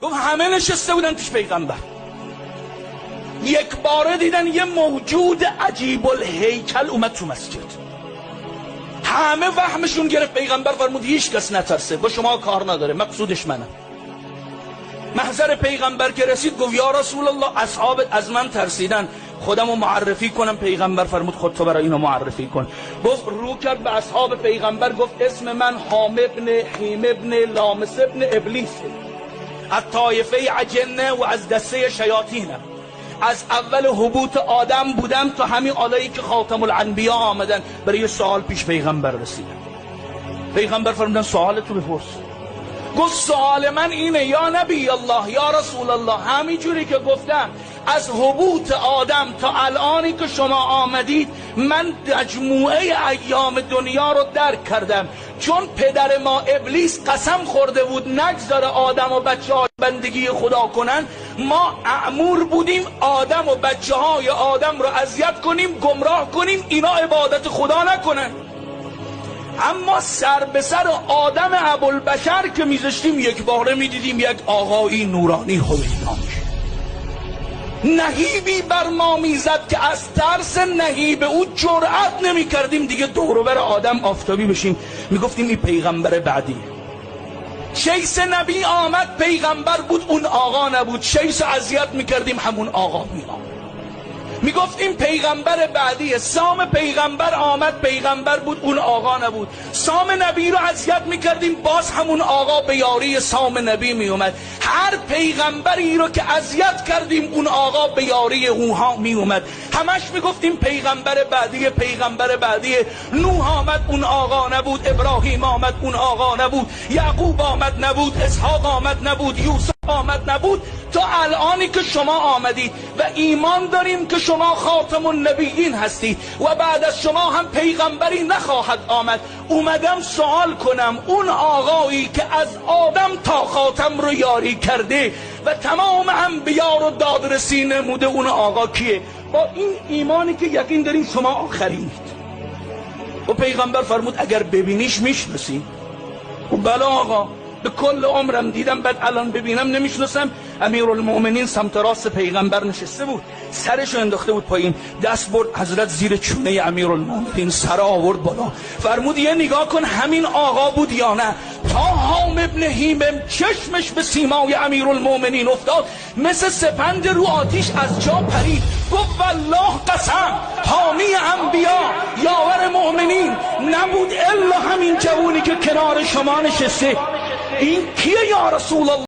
گفت همه نشسته بودن پیش پیغمبر، یک باره دیدن یه موجود عجیب الهیکل اومد تو مسجد. همه وهمشون گرفت. پیغمبر فرمود هیچ کس نترسه، با شما کار نداره، مقصودش منم. محضر پیغمبر که رسید گفت یا رسول الله اصحابت از من ترسیدن، خودمو معرفی کنم؟ پیغمبر فرمود خود تو برای اینا معرفی کن. گفت رو کرد به اصحاب پیغمبر، گفت اسم من حام ابن حیم ابن لامس ابن ابلیس، از طایفه عجنه و از دسته شیاطینم. از اول حبوط آدم بودم تا همین آلایی که خاتم الانبیا آمدن. برای سوال پیش پیغمبر رسیدن. پیغمبر فرمودن سوالتو بپرس. گفت سوال من اینه یا نبی الله یا رسول الله، همین جوری که گفتم از حبوط آدم تا الانی که شما آمدید من مجموعه ایام دنیا رو درک کردم، چون پدر ما ابلیس قسم خورده بود نگذاره آدم و بچه ها بندگی خدا کنن. ما مأمور بودیم آدم و بچه های آدم رو اذیت کنیم، گمراه کنیم، اینا عبادت خدا نکنن. اما سر به سر آدم ابوالبشر که میذاشتیم یک باره میدیدیم یک آقایی نورانی هویدا میشه، نهیبی بر ما میزد که از ترس نهیب او جرأت نمی کردیم دیگه دوروبر آدم آفتابی بشیم. میگفتیم این پیغمبر بعدیه. شیس نبی آمد پیغمبر بود، اون آقا نبود. شیس اذیت میکردیم، همون آقا میآمد. میگفتیم پیغمبر بعدیه. سام پیغمبر آمد پیغمبر بود، اون آقا نبود. سام نبی رو اذیت میکردیم، باز همون آقا به یاری سام نبی میومد. هر پیغمبری رو که اذیت کردیم اون آقا به یاری اوها میومد. همش میگفتیم پیغمبر بعدیه پیغمبر بعدیه. نوح آمد اون آقا نبود، ابراهیم آمد اون آقا نبود، یعقوب آمد نبود، اسحاق آمد نبود، یوسف آمد نبود، تا الانی که شما آمدید و ایمان داریم که شما خاتم النبیین هستید و بعد از شما هم پیغمبری نخواهد آمد. اومدم سوال کنم اون آقایی که از آدم تا خاتم رو یاری کرده و تمام انبیا رو دادرسی نموده، اون آقا کیه؟ با این ایمانی که یقین داریم شما آخرینید. و پیغمبر فرمود اگر ببینیش میشناسی؟ و بله آقا، به کل عمرم دیدم، بعد الان ببینم نمیشناسم. امیرالمؤمنین سمت راست پیغمبر نشسته بود، سرشو انداخته بود پایین، دست برد حضرت زیر چونه امیرالمؤمنین، سر آورد بالا، فرمود یه نگاه کن همین آقا بود یا نه؟ تا حام ابن حیم چشمش به سیمای امیرالمؤمنین افتاد، مثل سپند رو آتیش از جا پرید. گفت والله قسم حامی انبیا یاور مؤمنین نبود الا همین جوونی که کنار شما نشسته. این کیه یا رسول الله؟